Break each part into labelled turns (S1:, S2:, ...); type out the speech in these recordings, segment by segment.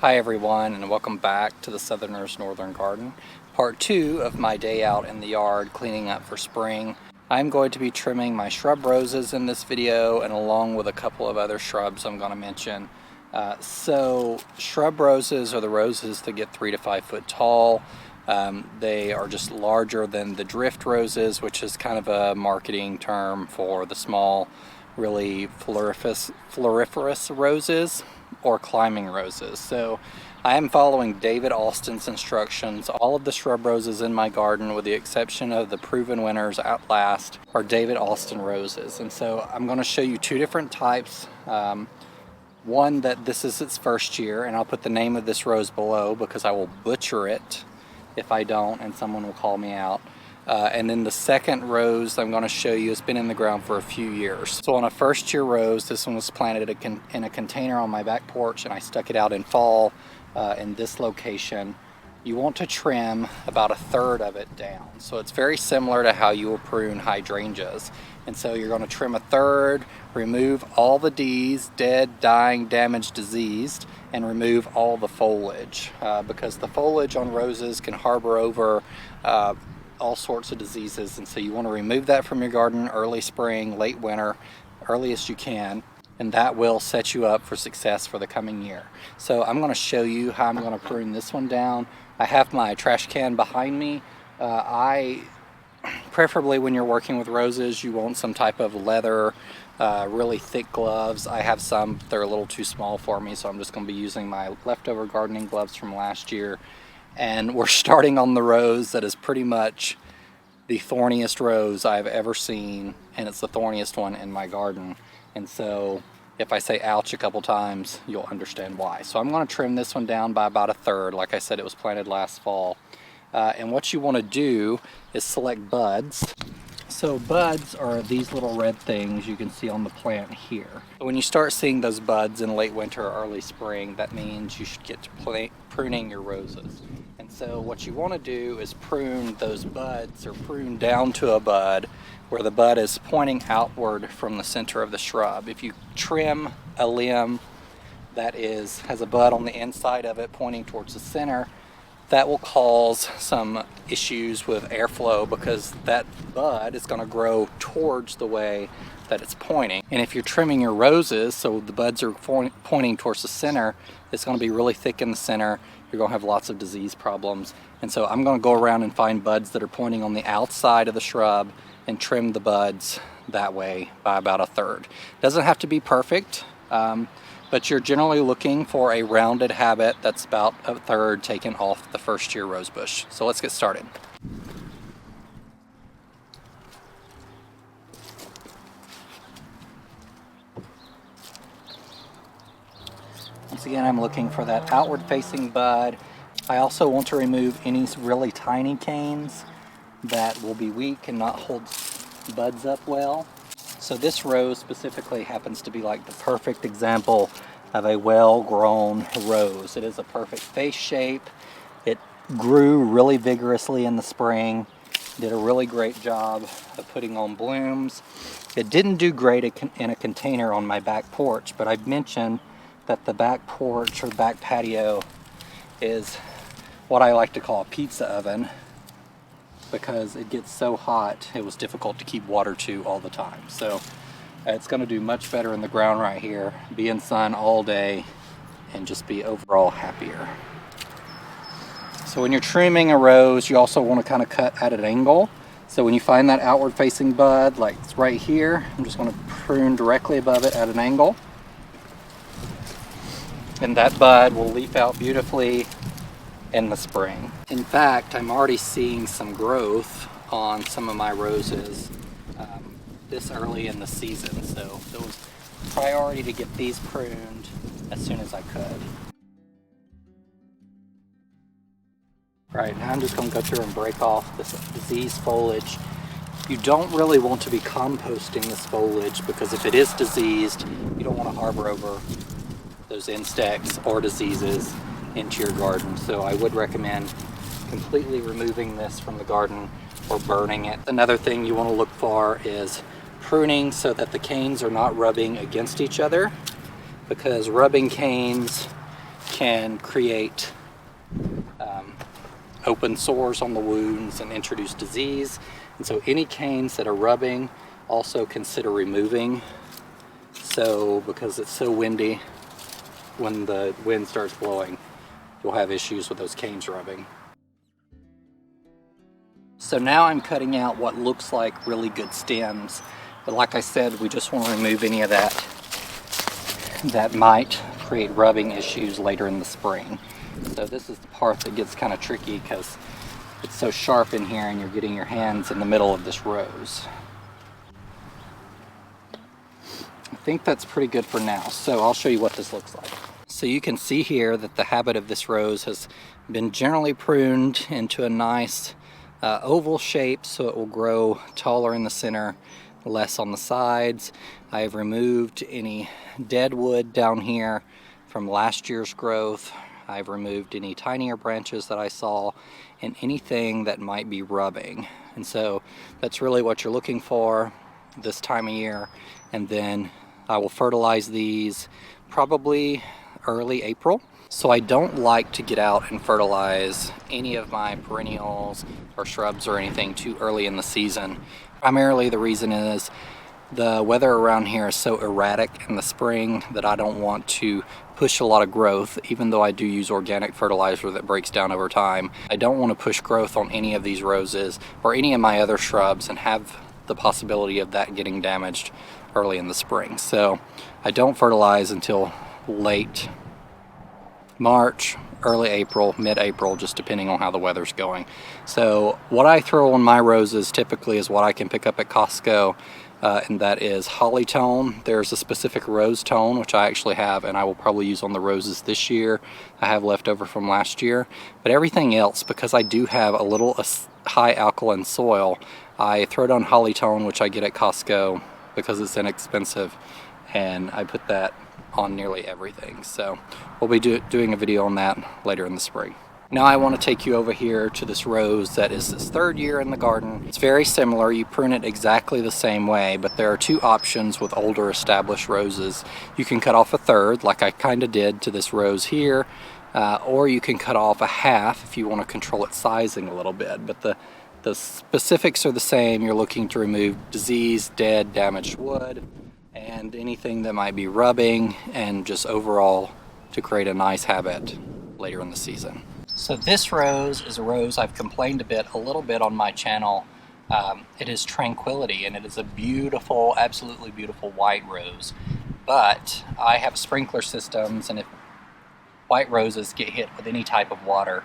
S1: Hi everyone, and welcome back to the Southerner's Northern Garden, part 2 of my day out in the yard cleaning up for spring. I'm going to be trimming my shrub roses in this video, and along with a couple of other shrubs I'm going to mention. So shrub roses are the roses that get 3 to 5 foot tall. They are just larger than the drift roses, which is kind of a marketing term for the small, really floriferous roses or climbing roses. So I am following David Austin's instructions. All of the shrub roses in my garden, with the exception of the proven winners Outlast, are David Austin roses. And so I'm going to show you two different types. One that this is its first year, and I'll put the name of this rose below because I will butcher it if I don't, and someone will call me out. And then the second rose I'm going to show you has been in the ground for a few years. So on a first year rose, this one was planted in a container on my back porch, and I stuck it out in fall in this location. You want to trim about 1/3 of it down. So it's very similar to how you will prune hydrangeas. And so you're going to trim 1/3, remove all the D's, dead, dying, damaged, diseased, and remove all the foliage. Because the foliage on roses can harbor over all sorts of diseases, and so you want to remove that from your garden early spring, late winter, earliest you can, and that will set you up for success for the coming year. So I'm going to show you how I'm going to prune this one down. I have my trash can behind me. Preferably when you're working with roses, you want some type of leather, really thick gloves. I have some, they're a little too small for me, so I'm just going to be using my leftover gardening gloves from last year. And we're starting on the rose that is pretty much the thorniest rose I've ever seen, and it's the thorniest one in my garden. And so if I say ouch a couple times, you'll understand why. So I'm going to trim this one down by about 1/3. Like I said, it was planted last fall. And what you want to do is select buds. So buds are these little red things you can see on the plant here. When you start seeing those buds in late winter or early spring, that means you should get to pruning your roses. And so what you want to do is prune those buds, or prune down to a bud where the bud is pointing outward from the center of the shrub. If you trim a limb that has a bud on the inside of it pointing towards the center, that will cause some issues with airflow, because that bud is going to grow towards the way that it's pointing. And if you're trimming your roses so the buds are pointing towards the center, it's going to be really thick in the center. You're going to have lots of disease problems. And so I'm going to go around and find buds that are pointing on the outside of the shrub and trim the buds that way by about 1/3. Doesn't have to be perfect, but you're generally looking for a rounded habit that's about 1/3 taken off the first year rose bush. So let's get started. Once again, I'm looking for that outward facing bud. I also want to remove any really tiny canes that will be weak and not hold buds up well. So this rose specifically happens to be like the perfect example of a well-grown rose. It is a perfect face shape. It grew really vigorously in the spring, did a really great job of putting on blooms. It didn't do great in a container on my back porch, but I've mentioned that the back porch or back patio is what I like to call a pizza oven, because it gets so hot it was difficult to keep water to all the time. So it's going to do much better in the ground right here, be in sun all day, and just be overall happier. So when you're trimming a rose, you also want to kind of cut at an angle. So when you find that outward facing bud, like it's right here, I'm just going to prune directly above it at an angle. And that bud will leaf out beautifully in the spring. In fact, I'm already seeing some growth on some of my roses this early in the season, so it was priority to get these pruned as soon as I could. Right, now I'm just going to go through and break off this diseased foliage. You don't really want to be composting this foliage, because if it is diseased, you don't want to harbor over those insects or diseases into your garden. So I would recommend completely removing this from the garden or burning it. Another thing you want to look for is pruning so that the canes are not rubbing against each other, because rubbing canes can create open sores on the wounds and introduce disease. And so any canes that are rubbing, also consider removing. So because it's so windy, when the wind starts blowing, you'll have issues with those canes rubbing. So now I'm cutting out what looks like really good stems, but like I said, we just want to remove any of that might create rubbing issues later in the spring. So this is the part that gets kind of tricky because it's so sharp in here and you're getting your hands in the middle of this rose. I think that's pretty good for now, so I'll show you what this looks like. So you can see here that the habit of this rose has been generally pruned into a nice oval shape, so it will grow taller in the center, less on the sides. I have removed any dead wood down here from last year's growth. I've removed any tinier branches that I saw and anything that might be rubbing. And so that's really what you're looking for this time of year. And then I will fertilize these probably early April. So I don't like to get out and fertilize any of my perennials or shrubs or anything too early in the season. Primarily the reason is the weather around here is so erratic in the spring that I don't want to push a lot of growth, even though I do use organic fertilizer that breaks down over time. I don't want to push growth on any of these roses or any of my other shrubs and have the possibility of that getting damaged early in the spring. So I don't fertilize until late March, early April, mid-April, just depending on how the weather's going. So what I throw on my roses typically is what I can pick up at Costco, and that is holly tone. There's a specific rose tone, which I actually have, and I will probably use on the roses this year. I have left over from last year. But everything else, because I do have a little high alkaline soil, I throw down holly tone, which I get at Costco because it's inexpensive, and I put that on nearly everything. So we'll be doing a video on that later in the spring. Now I want to take you over here to this rose that is its third year in the garden. It's very similar. You prune it exactly the same way, but there are two options with older established roses. You can cut off a third, like I kind of did to this rose here, or you can cut off a half if you want to control its sizing a little bit. But the specifics are the same. You're looking to remove disease, dead, damaged wood, and anything that might be rubbing, and just overall to create a nice habit later in the season. So this rose is a rose I've complained a little bit on my channel. It is Tranquility, and it is a beautiful, absolutely beautiful white rose. But I have sprinkler systems, and if white roses get hit with any type of water,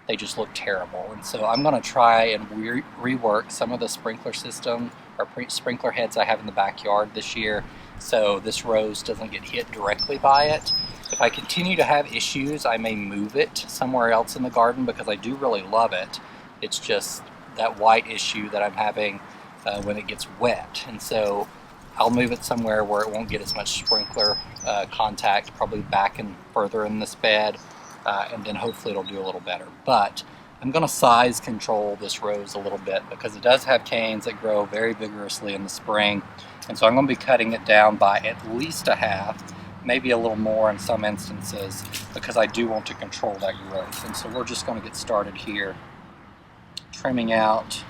S1: they just look terrible. And so I'm going to try and rework some of the sprinkler system or sprinkler heads I have in the backyard this year, so this rose doesn't get hit directly by it. If I continue to have issues, I may move it somewhere else in the garden because I do really love it. It's just that white issue that I'm having when it gets wet. And so I'll move it somewhere where it won't get as much sprinkler contact, probably back and further in this bed, and then hopefully it'll do a little better. But I'm going to size control this rose a little bit because it does have canes that grow very vigorously in the spring. And so I'm going to be cutting it down by at least a half, maybe a little more in some instances, because I do want to control that growth. And so we're just going to get started here, trimming out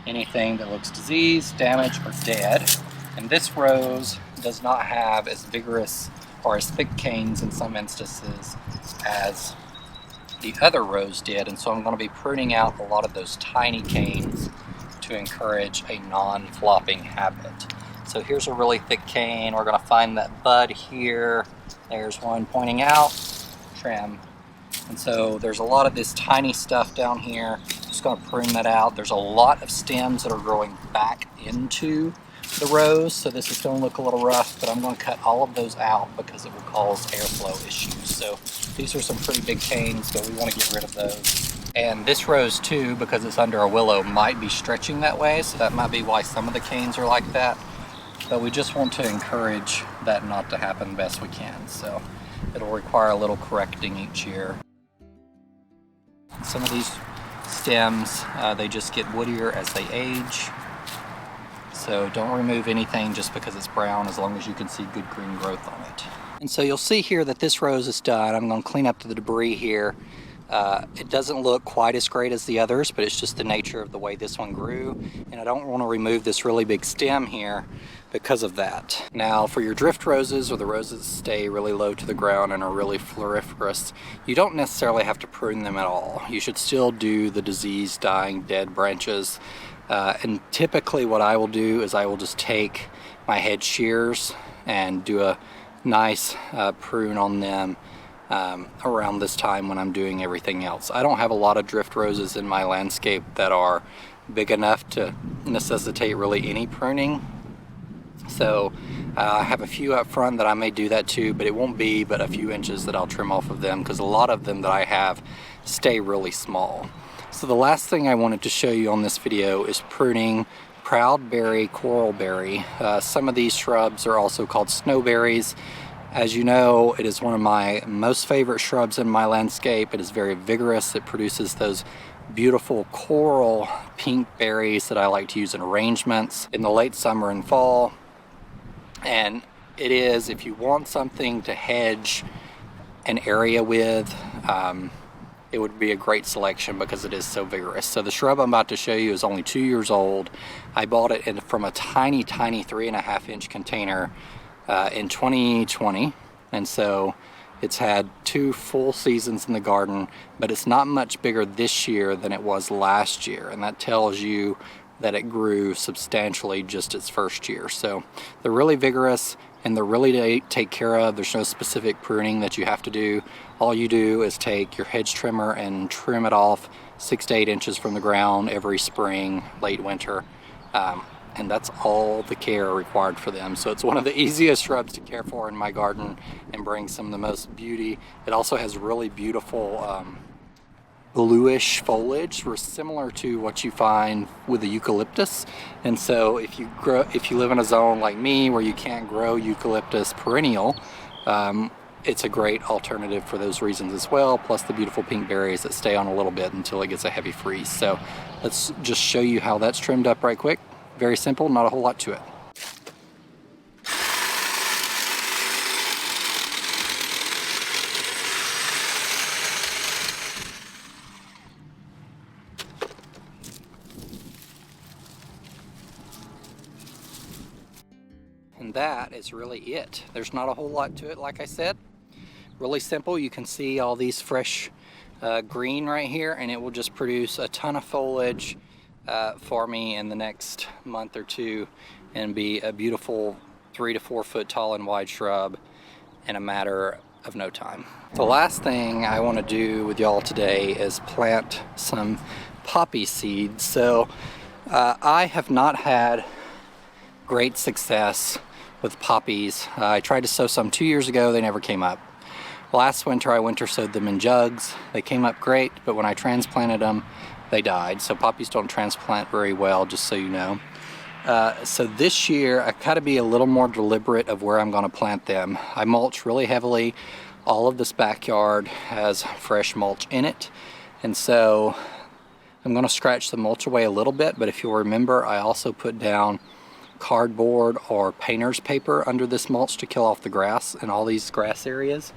S1: anything that looks diseased, damaged, or dead. And this rose does not have as vigorous or as thick canes in some instances as the other rose did, and so I'm going to be pruning out a lot of those tiny canes to encourage a non-flopping habit. So here's a really thick cane. We're going to find that bud here. There's one pointing out, trim. And so there's a lot of this tiny stuff down here. Just going to prune that out. There's a lot of stems that are growing back into the rose, so this is going to look a little rough, but I'm going to cut all of those out because it will cause airflow issues. So these are some pretty big canes, so we want to get rid of those. And this rose too, because it's under a willow, might be stretching that way, so that might be why some of the canes are like that. But we just want to encourage that not to happen best we can, so it'll require a little correcting each year. Some of these stems, they just get woodier as they age. So don't remove anything just because it's brown, as long as you can see good green growth on it. And so you'll see here that this rose is done. I'm going to clean up the debris here. It doesn't look quite as great as the others, but it's just the nature of the way this one grew. And I don't want to remove this really big stem here because of that. Now for your drift roses, or the roses that stay really low to the ground and are really floriferous, you don't necessarily have to prune them at all. You should still do the disease, dying, dead branches. And typically what I will do is I will just take my hedge shears and do a nice prune on them around this time when I'm doing everything else. I don't have a lot of drift roses in my landscape that are big enough to necessitate really any pruning. So I have a few up front that I may do that too, but it won't be but a few inches that I'll trim off of them, because a lot of them that I have stay really small. So the last thing I wanted to show you on this video is pruning proudberry coralberry. Some of these shrubs are also called snowberries. As you know, it is one of my most favorite shrubs in my landscape. It is very vigorous. It produces those beautiful coral pink berries that I like to use in arrangements in the late summer and fall. And it is, if you want something to hedge an area with, it would be a great selection because it is so vigorous. So the shrub I'm about to show you is only 2 years old. I bought it from a tiny 3.5 inch container in 2020, and so it's had 2 full seasons in the garden, but it's not much bigger this year than it was last year, and that tells you that it grew substantially just its first year. So they're really vigorous and they're really to take care of. There's no specific pruning that you have to do. All you do is take your hedge trimmer and trim it off 6 to 8 inches from the ground every spring, late winter. And that's all the care required for them. So it's one of the easiest shrubs to care for in my garden and brings some of the most beauty. It also has really beautiful bluish foliage, similar to what you find with the eucalyptus. And so if you live in a zone like me where you can't grow eucalyptus perennial, it's a great alternative for those reasons as well, plus the beautiful pink berries that stay on a little bit until it gets a heavy freeze. So let's just show you how that's trimmed up right quick. Very simple, not a whole lot to it. And that is really it. There's not a whole lot to it, like I said. Really simple. You can see all these fresh green right here, and it will just produce a ton of foliage for me in the next month or two and be a beautiful 3 to 4 foot tall and wide shrub in a matter of no time. The last thing I want to do with y'all today is plant some poppy seeds. So I have not had great success with poppies. I tried to sow some 2 years ago. They never came up. Last winter I winter sowed them in jugs. They came up great, but when I transplanted them, they died. So poppies don't transplant very well, just so you know. So this year I've got to be a little more deliberate of where I'm going to plant them. I mulch really heavily. All of this backyard has fresh mulch in it, and so I'm going to scratch the mulch away a little bit, but if you'll remember, I also put down cardboard or painter's paper under this mulch to kill off the grass in all these grass areas.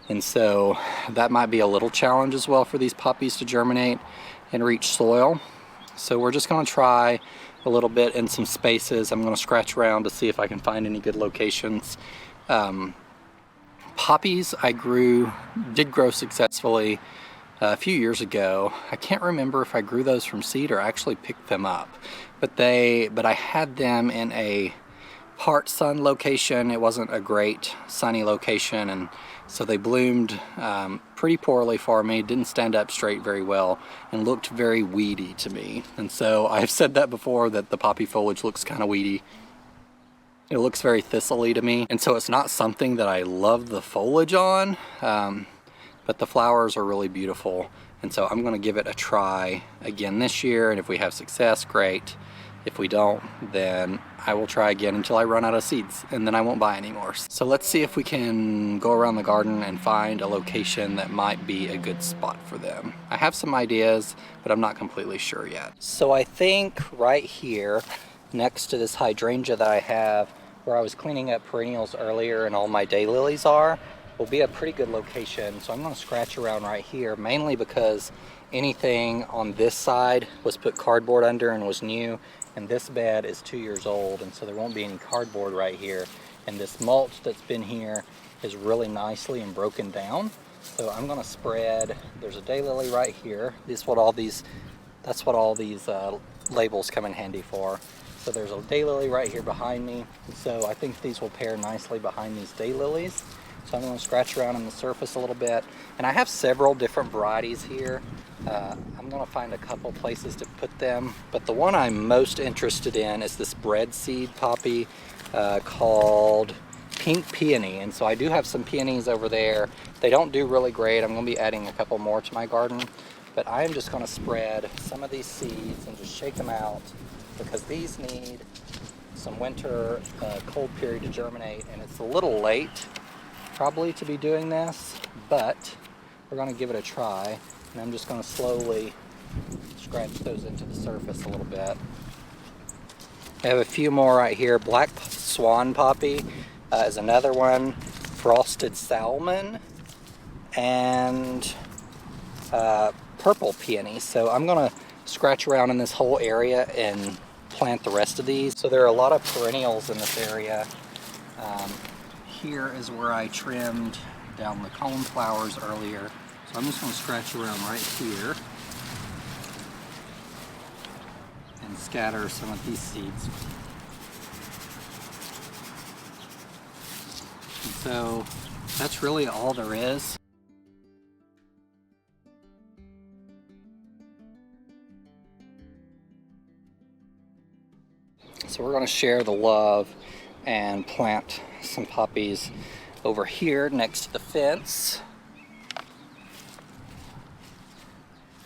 S1: And so that might be a little challenge as well for these poppies to germinate and reach soil. So we're just going to try a little bit in some spaces. I'm going to scratch around to see if I can find any good locations. Poppies I did grow successfully a few years ago. I can't remember if I grew those from seed or actually picked them up, but I had them in a part sun location. It wasn't a great sunny location, and so they bloomed pretty poorly for me, didn't stand up straight very well, and looked very weedy to me. And so I've said that before, that the poppy foliage looks kind of weedy. It looks very thistly to me, and so it's not something that I love the foliage on, but the flowers are really beautiful. And so I'm going to give it a try again this year, and if we have success, great. If we don't, then I will try again until I run out of seeds, and then I won't buy any more. So let's see if we can go around the garden and find a location that might be a good spot for them. I have some ideas, but I'm not completely sure yet. So I think right here, next to this hydrangea that I have where I was cleaning up perennials earlier and all my daylilies are, will be a pretty good location. So I'm going to scratch around right here, mainly because anything on this side was put cardboard under and was new, and this bed is 2 years old, and so there won't be any cardboard right here. And this mulch that's been here is really nicely and broken down. So I'm going to spread, there's a daylily right here. That's what all these labels come in handy for. So there's a daylily right here behind me. So I think these will pair nicely behind these daylilies. So I'm going to scratch around on the surface a little bit. And I have several different varieties here. I'm going to find a couple places to put them. But the one I'm most interested in is this bread seed poppy called Pink Peony. And so I do have some peonies over there. They don't do really great. I'm going to be adding a couple more to my garden. But I am just going to spread some of these seeds and just shake them out, because these need some winter cold period to germinate, and it's a little late probably to be doing this, but we're going to give it a try. And I'm just going to slowly scratch those into the surface a little bit. I have a few more right here. Black Swan poppy is another one, frosted salmon, and purple peony. So I'm going to scratch around in this whole area and plant the rest of these. So there are a lot of perennials in this area. Here is where I trimmed down the cone flowers earlier. So I'm just going to scratch around right here and scatter some of these seeds. And so that's really all there is. So we're going to share the love and plant some poppies over here next to the fence.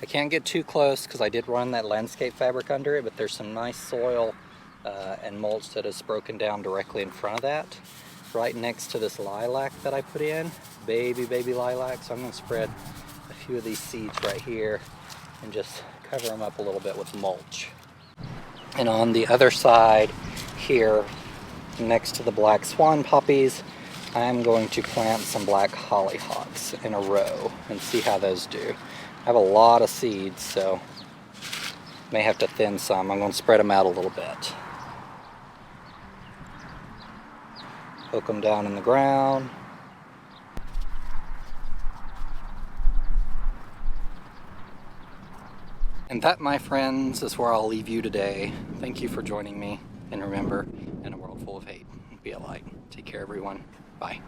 S1: I can't get too close because I did run that landscape fabric under it, but there's some nice soil and mulch that is broken down directly in front of that, right next to this lilac that I put in, baby lilac. So I'm going to spread a few of these seeds right here and just cover them up a little bit with mulch. And on the other side here, next to the black swan poppies, I'm going to plant some black hollyhocks in a row and see how those do. I have a lot of seeds, so may have to thin some. I'm going to spread them out a little bit. Poke them down in the ground. And that, my friends, is where I'll leave you today. Thank you for joining me. And remember, in a world full of hate, be a light. Take care, everyone. Bye.